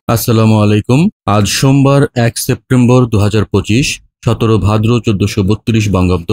আসসালামু আলাইকুম। আজ সোমবার ১ সেপ্টেম্বর ২০২৫, ১৭ ভাদ্র ১৪৩২ বঙ্গাব্দ,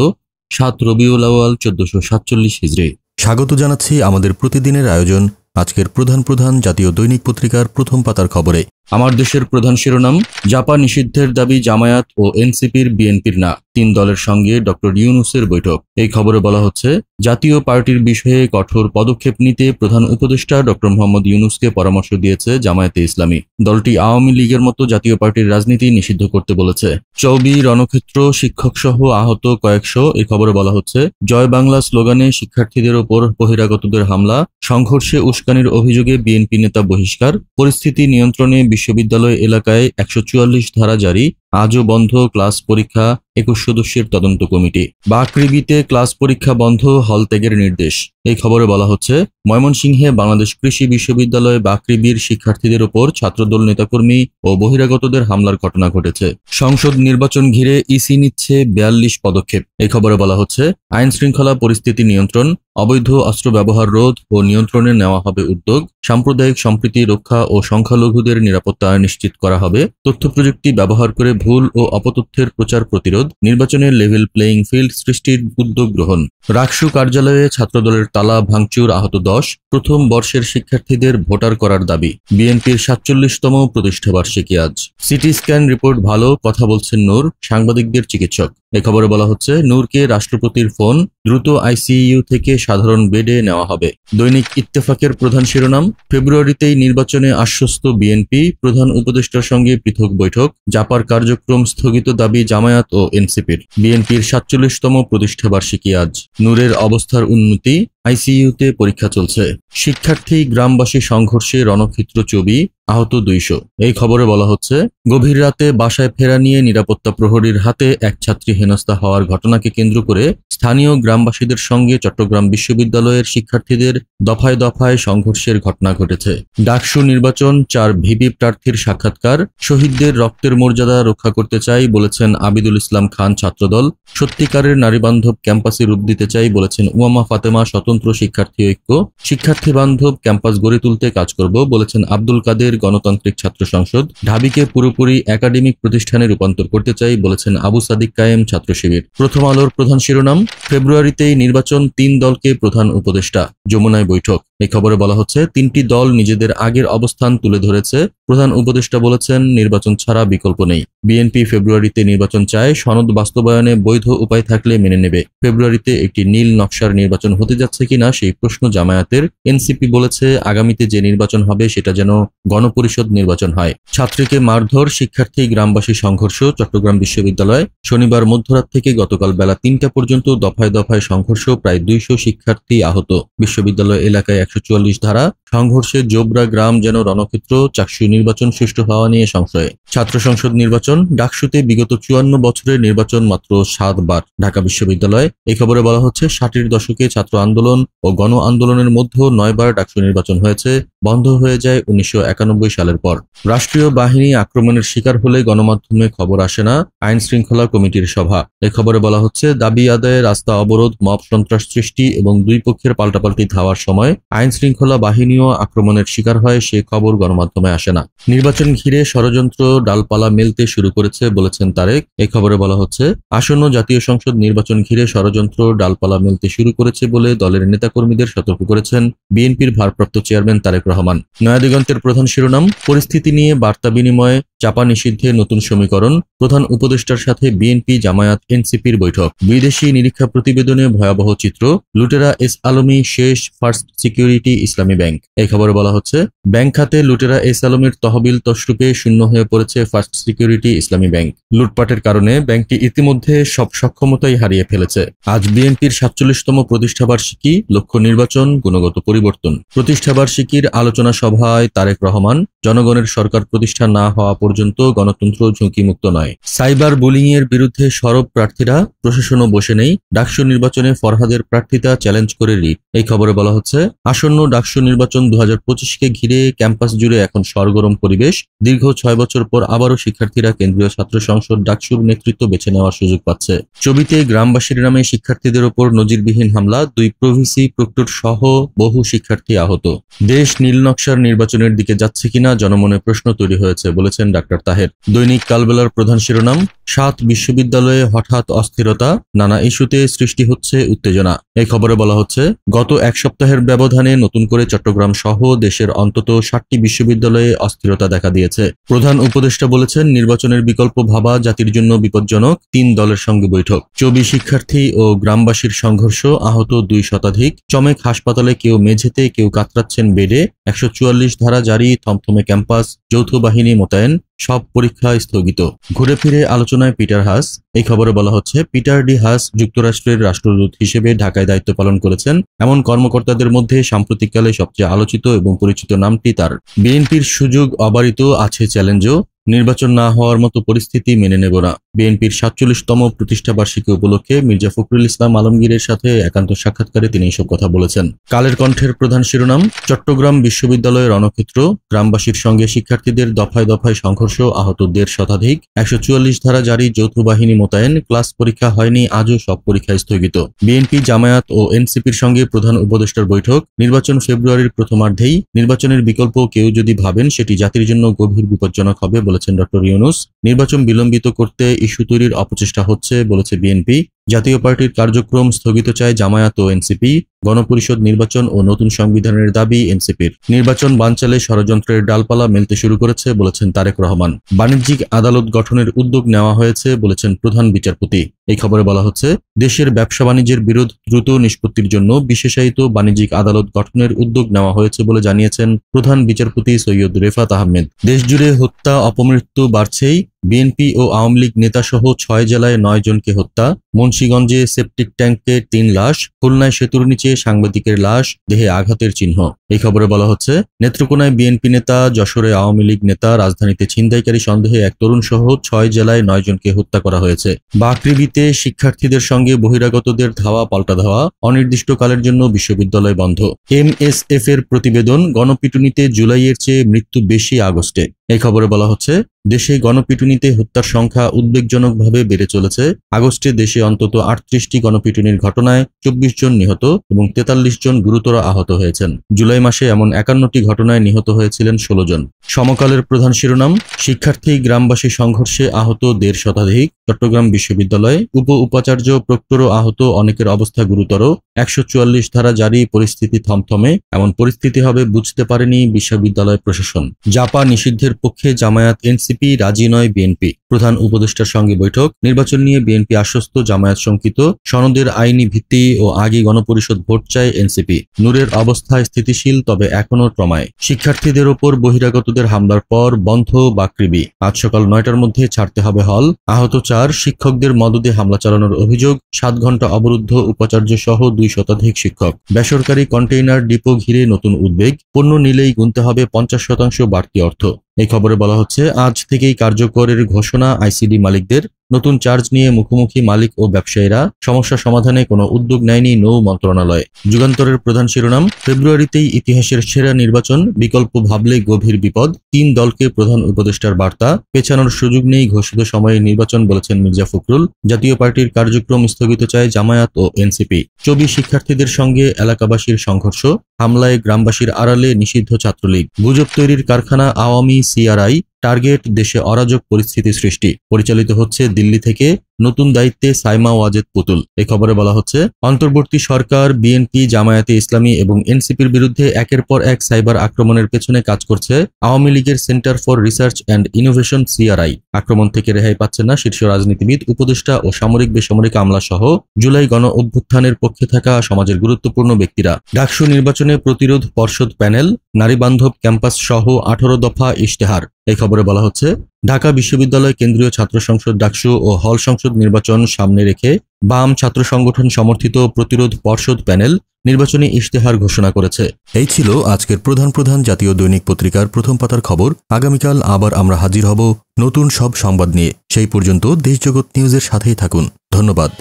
৭ রবিউল আউয়াল ১৪৪৭ হিজরি। স্বাগত জানাচ্ছি আমাদের প্রতিদিনের আয়োজন আজকের প্রধান প্রধান জাতীয় দৈনিক পত্রিকার প্রথম পাতার খবরে। আমার দেশের প্রধান শিরোনাম: জাপা নিষিদ্ধের দাবি জামায়াত ও এনসিপির, বিএনপির না। ৩ দলের সঙ্গে ডক্টর ইউনূসের বৈঠক। এই খবরে বলা হচ্ছে, জাতীয় পার্টির বিষয়ে কঠোর পদক্ষেপ নিতে প্রধান উপদেষ্টা ডক্টর মোহাম্মদ ইউনূসকে পরামর্শ দিয়েছে জামায়াতে ইসলামী। দলটি আওয়ামী লীগের মতো জাতীয় পার্টির রাজনীতি নিষিদ্ধ করতে বলেছে। চৌবি, রণক্ষেত্র, শিক্ষকসহ আহত কয়েকশো। এই খবরে বলা হচ্ছে, জয় বাংলা স্লোগানে শিক্ষার্থীদের ওপর বহিরাগতদের হামলা, সংঘর্ষে উস্কানির অভিযোগে বিএনপি নেতা বহিষ্কার, পরিস্থিতি নিয়ন্ত্রণে বিশ্ববিদ্যালয় এলাকায় ১৪৪ ধারা জারি, আজও বন্ধ ক্লাস পরীক্ষা, ২১ সদস্যের তদন্ত কমিটি। বাকৃবিতে ক্লাস পরীক্ষা বন্ধ, হল ত্যাগের নির্দেশ। এই খবরে বলা হচ্ছে, ময়মনসিংহে বাংলাদেশ কৃষি বিশ্ববিদ্যালয় বাকৃবির শিক্ষার্থীদের ওপর ছাত্রদল নেতাকর্মী ও বহিরাগতদের হামলার ঘটনা ঘটেছে। সংসদ নির্বাচন ঘিরে ইসি নিচ্ছে ৪২ পদক্ষেপ। এই খবরে বলা হচ্ছে, আইন শৃঙ্খলা পরিস্থিতি নিয়ন্ত্রণ, অবৈধ অস্ত্র ব্যবহার রোধ ও নিয়ন্ত্রণে নেওয়া হবে উদ্যোগ, সাম্প্রদায়িক সম্প্রীতি রক্ষা ও সংখ্যালঘুদের নিরাপত্তা নিশ্চিত করা হবে, তথ্য প্রযুক্তি ব্যবহার করে ভুল ও অপতথ্যের প্রচার প্রতিরোধ, নির্বাচনে লেভেল প্লেয়িং ফিল্ড সৃষ্টির উদ্যোগ গ্রহণ। রাকসু কার্যালয়ে ছাত্রদলের তালা ভাঙচুর, আহত ১০। প্রথম বর্ষের শিক্ষার্থীদের ভোটার করার দাবি। বিএনপির ৪৭তম প্রতিষ্ঠাবার্ষিকী আজ। সিটি স্ক্যান রিপোর্ট ভালো, কথা বলছেন নূর, সাংবাদিকদের চিকিৎসক। এ খবরে বলা হচ্ছে, নূরকে রাষ্ট্রপতির ফোন, দ্রুত আইসিইউ থেকে সাধারণ বেডে নেওয়া হবে। দৈনিক ইত্তেফাকের প্রধান শিরোনাম: ফেব্রুয়ারিতেই নির্বাচনে আশ্বস্ত বিএনপি, প্রধান উপদেষ্টার সঙ্গে পৃথক বৈঠক, জাপার কার্যক্রম স্থগিত দাবি জামায়াত ও এনসিপির। বিএনপির ৪৭তম প্রতিষ্ঠাবার্ষিকী আজ। নূরের অবস্থার উন্নতি, আইসিইউতে পরীক্ষা চলছে। শিক্ষার্থী গ্রামবাসী সংঘর্ষে রণক্ষেত্র চবি, আহত ২০০। এই খবরে বলা হচ্ছে, গভীর রাতে বাসায় ফেরা নিয়ে নিরাপত্তা প্রহরীর হাতে এক ছাত্রী হেনস্থা হওয়ার ঘটনাকে কেন্দ্র করে স্থানীয় গ্রামবাসীদের সঙ্গে চট্টগ্রাম বিশ্ববিদ্যালয়ের শিক্ষার্থীদের দফায় দফায় সংঘর্ষের ঘটনা ঘটেছে। ডাকসু নির্বাচন, ৪ ভিপি প্রার্থীর সাক্ষাৎকার। শহীদদের রক্তের মর্যাদা রক্ষা করতে চাই বলেছেন আবিদুল ইসলাম খান ছাত্রদল। সত্যিকারের নারীবান্ধব ক্যাম্পাসে রূপ দিতে চাই বলেছেন উমামা ফাতেমা স্বতন্ত্র শিক্ষার্থী ঐক্য। শিক্ষার্থী বান্ধব ক্যাম্পাস গড়ে তুলতে কাজ করব বলেছেন আব্দুল কাদের গণতান্ত্রিক ছাত্র সংসদ। ঢাবিকে পুরোপুরি একাডেমিক প্রতিষ্ঠানে রূপান্তর করতে চাই বলেছেন আবু সাদিক কায়েম ছাত্র শিবির। প্রথম আলোর প্রধান শিরোনাম: ফেব্রুয়ারিতেই নির্বাচন, ৩ দলকে প্রধান উপদেষ্টা, যমুনায় বৈঠক। এই খবরে বলা হচ্ছে, ৩টি দল নিজেদের আগের অবস্থান তুলে ধরেছে। প্রধান উপদেষ্টা বলেছেন, নির্বাচন ছাড়া বিকল্প নেই। বিএনপি ফেব্রুয়ারিতে নির্বাচন চায়, সনদ বাস্তবায়নে বৈধ উপায় থাকলে মেনে নেবে। ফেব্রুয়ারিতে একটি নীল নকশার নির্বাচন হতে যাচ্ছে কিনা সেই প্রশ্ন জামায়াতের। এনসিপি বলেছে, আগামীতে যে নির্বাচন হবে সেটা যেন গণপরিষদ নির্বাচন হয়। ছাত্রীকে মারধর, শিক্ষার্থী গ্রামবাসী সংঘর্ষ, চট্টগ্রাম বিশ্ববিদ্যালয়। শনিবার মধ্যরাত থেকে গতকাল বেলা ৩টা পর্যন্ত দফায় দফায় সংঘর্ষ, প্রায় ২০০ শিক্ষার্থী আহত। বিশ্ববিদ্যালয় এলাকায় ১৪৪ ধারা। সংঘর্ষে জোবরা গ্রাম যেন রণক্ষেত্র। চাকসু নির্বাচন সুষ্ঠু হওয়া নিয়ে সংশয়। ছাত্র সংসদ নির্বাচন, ডাকসুতে বিগত ৫৪ বছরের নির্বাচন মাত্র ৭ বার। ঢাকা বিশ্ববিদ্যালয়। এই খবরে বলা হচ্ছে, ৬০-এর দশকে ছাত্র আন্দোলন ও গণ আন্দোলনের মধ্যে ৯ বার ডাকসু নির্বাচন হয়েছে, বন্ধ হয়ে যায় ১৯৯১ সালের পর। রাষ্ট্রীয় বাহিনী আক্রমণের শিকার হলে গণমাধ্যমে খবর আসে না, আইন শৃঙ্খলা কমিটির সভা। এই খবরে বলা হচ্ছে, দাবি আদায়ে রাস্তা অবরোধ, মব সন্ত্রাস সৃষ্টি এবং দুই পক্ষের পাল্টাপাল্টি ধাওয়ার সময় আইন শৃঙ্খলা বাহিনীও আক্রমণের শিকার হয়, সে খবর গণমাধ্যমে আসে না। নির্বাচন ঘিরে ষড়যন্ত্র, ডালপালা মেলতে শুরু করেছে বলেছেন তারেক। এই খবরে বলা হচ্ছে, আসন্ন জাতীয় সংসদ নির্বাচন ঘিরে ষড়যন্ত্র, ডালপালা মেলতে শুরু করেছে বলে দলের নেতাকর্মীদের সতর্ক করেছেন বিএনপির ভারপ্রাপ্ত চেয়ারম্যান তারেক রহমান। নয়াদিগন্তের প্রধান শিরোনাম: পরিস্থিতি নিয়ে বার্তা বিনিময়ে, চাপা নিষিদ্ধে নতুন সমীকরণ, প্রধান উপদেষ্টার সাথে বিএনপি, জামায়াত, এনসিপির বৈঠক। বিদেশি নিরীক্ষা প্রতিবেদনে ভয়াবহ চিত্র, লুটেরা এস আলমী শেষ, ফার্স্ট সিকিউরিটি ইসলামী ব্যাংক। এই খবরে বলা হচ্ছে, ব্যাংক খাতে লুটেরা এস আলমের তহবিল তশরুপে শূন্য হয়ে পড়েছে ফার্স্ট সিকিউরিটি ইসলামী ব্যাংক। লুটপাটের কারণে ব্যাংকটি ইতিমধ্যে সব সক্ষমতাই হারিয়ে ফেলেছে। আজ বিএনপির ৪৭তম প্রতিষ্ঠাবার্ষিকী, লক্ষ্য নির্বাচন, গুণগত পরিবর্তন। প্রতিষ্ঠাবার্ষিকীর আলোচনা সভায় তারেক রহমান, জনগণের সরকার প্রতিষ্ঠা না হওয়া পর্যন্ত পর্যন্ত গণতন্ত্র ঝুঁকিমুক্ত নয়। সাইবার বুলিং এর বিরুদ্ধে সরব প্রার্থীরা, প্রশাসনও বসে নেই। ডাকসু নির্বাচনে ফরহাদের প্রার্থিতা চ্যালেঞ্জ করে রিট। এই খবরে বলা হচ্ছে, আসন্ন ডাকসু নির্বাচন 2025কে ঘিরে ক্যাম্পাস জুড়ে এখন সরগরম পরিবেশ। দীর্ঘ 6 বছর পর আবারও শিক্ষার্থীরা কেন্দ্রীয় ছাত্র সংসদ ডাকসুর নেতৃত্ব বেছে নেওয়ার সুযোগ পাচ্ছে। ছবিতে গ্রামবাসীর নামে শিক্ষার্থীদের ওপর নজিরবিহীন হামলা, 2 প্রভিসি প্রক্টর সহ বহু শিক্ষার্থী আহত। দেশ নীলনকশার নির্বাচনের দিকে যাচ্ছে কিনা জনমনে প্রশ্ন তৈরি হয়েছে, বলেছেন ডাক্তার তাহের। দৈনিক কালবেলার প্রধান শিরোনাম, 7 বিশ্ববিদ্যালয়ে হঠাৎ অস্থিরতা, নানা ইস্যুতে সৃষ্টি হচ্ছে উত্তেজনা। এই খবরে বলা হচ্ছে, গত 1 সপ্তাহের ব্যবধানে নতুন করে চট্টগ্রাম সহ দেশের অন্তত 7টি বিশ্ববিদ্যালয়ে অস্থিরতা দেখা দিয়েছে। প্রধান উপদেষ্টা বলেছেন, নির্বাচনের বিকল্প ভাবা জাতির জন্য বিপজ্জনক। 3 দলের সঙ্গে বৈঠক। চবি শিক্ষার্থী ও গ্রামবাসীর সংঘর্ষ, আহত 2 শতাধিক। চমেক হাসপাতালে কেউ মেঝেতে, কেউ কাতরাচ্ছেন বেডে। 144 ধারা জারি, থমথমে ক্যাম্পাস, যৌথ বাহিনী মোতায়েন, সব পরীক্ষা স্থগিত। ঘুরে ফিরে আলোচনায় পিটার হাস। এই খবরে বলা হচ্ছে, পিটার ডি হাস যুক্তরাষ্ট্রের রাষ্ট্রদূত হিসেবে ঢাকায় দায়িত্ব পালন করেছেন। এমন কর্মকর্তাদের মধ্যে সাম্প্রতিককালে সবচেয়ে আলোচিত এবং পরিচিত নামটি তার। বিএনপির সুযোগ অবারিত, আছে চ্যালেঞ্জও। নির্বাচন না হওয়ার মতো পরিস্থিতি মেনে নেব না। বিএনপির 47তম প্রতিষ্ঠাবার্ষিকী উপলক্ষে মির্জা ফখরুল ইসলাম আলমগীরের সাথে একান্ত সাক্ষাৎকারে তিনি এসব কথা বলেছেন। কালের কণ্ঠের প্রধান শিরোনাম, চট্টগ্রাম বিশ্ববিদ্যালয়ের রণক্ষেত্র, গ্রামবাসীর সঙ্গে শিক্ষার্থীদের দফায় দফায় সংঘর্ষ, আহত 1.5 শতাধিক। 144 ধারা জারি, যৌথ বাহিনী মোতায়েন, ক্লাস পরীক্ষা হয়নি, আজও সব পরীক্ষা স্থগিত। বিএনপি, জামায়াত ও এনসিপির সঙ্গে প্রধান উপদেষ্টার বৈঠক। নির্বাচন ফেব্রুয়ারির প্রথমার্ধেই। নির্বাচনের বিকল্প কেউ যদি ভাবেন সেটি জাতির জন্য গভীর বিপজ্জনক হবে, বলেছেন ডক্টর ইউনূস। নির্বাচন বিলম্বিত করতে ইস্যু তৈরির অপচেষ্টা হচ্ছে, বলেছে বিএনপি। জাতীয় পার্টির কার্যক্রম স্থগিত চায় জামায়াত ও এনসিপি। গণপরিষদ নির্বাচন ও নতুন সংবিধানের দাবি এনসিপির। নির্বাচন বানচালে ষড়যন্ত্রের ডালপালা মেলতে শুরু করেছে, বলেছেন তারেক রহমান। বাণিজ্যিক আদালত গঠনের উদ্যোগ নেওয়া হয়েছে, বলেছেন প্রধান বিচারপতি। এই খবরে বলা হচ্ছে, দেশের ব্যবসা বাণিজ্যের বিরোধ দ্রুত নিষ্পত্তির জন্য বিশেষায়িত বাণিজ্যিক আদালত গঠনের উদ্যোগ নেওয়া হয়েছে বলে জানিয়েছেন প্রধান বিচারপতি সৈয়দ রেফাত আহমেদ। দেশজুড়ে হত্যা অপমৃত্যু বাড়ছেই। বিএনপি ও আওয়ামী লীগ নেতাসহ 6 জেলায় 9 জনকে হত্যা। মুন্সিগঞ্জে সেপটিক ট্যাঙ্কে 3 লাশ। খুলনায় সেতুর নিচে সাংবাদিকের লাশ, দেহে আঘাতের চিহ্ন। এই খবরে বলা হচ্ছে, নেত্রকোনায় বিএনপি নেতা, যশোরে আওয়ামী লীগ নেতা, রাজধানীতে ছিনতাইকারী সন্দেহে 1 তরুণ সহ 6 জেলায় 9 জনকে হত্যা করা হয়েছে। বাকৃবিতে শিক্ষার্থীদের সঙ্গে বহিরাগতদের ধাওয়া পাল্টা ধাওয়া, অনির্দিষ্টকালের জন্য বিশ্ববিদ্যালয় বন্ধ। এমএসএফ এর প্রতিবেদন, গণপিটুনিতে জুলাইয়ের চেয়ে মৃত্যু বেশি আগস্টে। এই খবরে বলা হচ্ছে, দেশে গণপিটুনিতে হত্যার সংখ্যা উদ্বেগজনকভাবে বেড়ে চলেছে। আগস্টে দেশে অন্তত 38টি গণপিটুনির ঘটনায় 24 জন নিহত এবং 43 জন গুরুতর আহত হয়েছেন। জুলাই মাসে এমন 51টি ঘটনায় নিহত হয়েছিলেন 16 জন। সমকালের প্রধান শিরোনাম, শিক্ষার্থী গ্রামবাসী সংঘর্ষে আহত 1.5 শতাধিক। চট্টগ্রাম বিশ্ববিদ্যালয় উপাচার্য প্রক্টরও আহত, অনেকের অবস্থা গুরুতর। 144 ধারা জারি, পরিস্থিতি থমথমে। এমন পরিস্থিতি হবে বুঝতে পারেনি বিশ্ববিদ্যালয় প্রশাসন। জাপা নিষিদ্ধের পক্ষে জামায়াত, এনসিপি রাজি নয় বিএনপি। প্রধান উপদেষ্টার সঙ্গে বৈঠক। নির্বাচন নিয়ে বিএনপি আশ্বস্ত, জামায়াত শঙ্কিত। সনদের আইনি ভিত্তি ও আগে গণপরিষদ ভোট চায় এনসিপি। নূরের অবস্থা স্থিতিশীল, তবে এখনও ট্রমায়। শিক্ষার্থীদের ওপর বহিরাগতদের হামলার পর বন্ধ বাকৃবি। আজ সকাল 9টার মধ্যে ছাড়তে হবে হল। আহত 4। শিক্ষকদের মদদে হামলা চালানোর অভিযোগ। 7 ঘন্টা অবরুদ্ধ উপাচার্য সহ 2 শতাধিক শিক্ষক। বেসরকারি কন্টেইনার ডিপো ঘিরে নতুন উদ্বেগ। পণ্য নিলেই গুনতে হবে 50% বাড়তি অর্থ। এই খবরে বলা হচ্ছে, আজ থেকেই কার্যকরের ঘোষণা আইসিডি মালিকদের। নতুন চার্জ নিয়ে মুখোমুখি মালিক ও ব্যবসায়ীরা। সমস্যা সমাধানে কোনো উদ্যোগ নেয়নি নৌ মন্ত্রণালয়। যুগান্তরের প্রধান শিরোনাম, ফেব্রুয়ারিতেই ইতিহাসের সেরা নির্বাচন, বিকল্প ভাবলে গভীর বিপদ। 3 দলকে প্রধান উপদেষ্টার বার্তা। পেছানোর সুযোগ নেই, ঘোষিত সময়ে নির্বাচন, বলেছেন মির্জা ফখরুল। জাতীয় পার্টির কার্যক্রম স্থগিত চায় জামায়াত ও এনসিপি। চবি শিক্ষার্থীদের সঙ্গে এলাকাবাসীর সংঘর্ষ। হামলায় গ্রামবাসীর আড়ালে নিষিদ্ধ ছাত্রলীগ। গুজব তৈরির কারখানা আওয়ামী সিআরআই। টার্গেট, দেশে অরাজক পরিস্থিতি সৃষ্টি। পরিচালিত হচ্ছে দিল্লি থেকে। নতুন দায়িত্বে সাইমা ওয়াজেদ পুতুল। এই খবরে বলা হচ্ছে, অন্তর্বর্তী সরকার বিএনপি, জামায়াতে ইসলামী এবং এনসিপির বিরুদ্ধে একের পর এক সাইবার আক্রমণের পেছনে কাজ করছে আওয়ামী লীগের centre for research and innovation CRI. আক্রমণ থেকে রেহাই পাচ্ছে না শীর্ষ রাজনীতিবিদ, উপদেষ্টা ও সামরিক বেসামরিক আমলা সহ জুলাই গণ অভ্যুত্থানের পক্ষে থাকা সমাজের গুরুত্বপূর্ণ ব্যক্তিরা। ডাকসু নির্বাচনে প্রতিরোধ পর্ষদ প্যানেল, নারী বান্ধব ক্যাম্পাস সহ 18 দফা ইশতেহার। এই খবরে বলা হচ্ছে, ঢাকা বিশ্ববিদ্যালয় কেন্দ্রীয় ছাত্র সংসদ ডাকসু ও হল সংসদ নির্বাচন সামনে রেখে বাম ছাত্র সংগঠন সমর্থিত প্রতিরোধ পর্ষদ প্যানেল নির্বাচনী ইশতেহার ঘোষণা করেছে। এই ছিল আজকের প্রধান প্রধান জাতীয় দৈনিক পত্রিকার প্রথম পাতার খবর। আগামীকাল আবার আমরা হাজির হব নতুন সব সংবাদ নিয়ে। সেই পর্যন্ত দেশজগৎ নিউজের সাথেই থাকুন। ধন্যবাদ।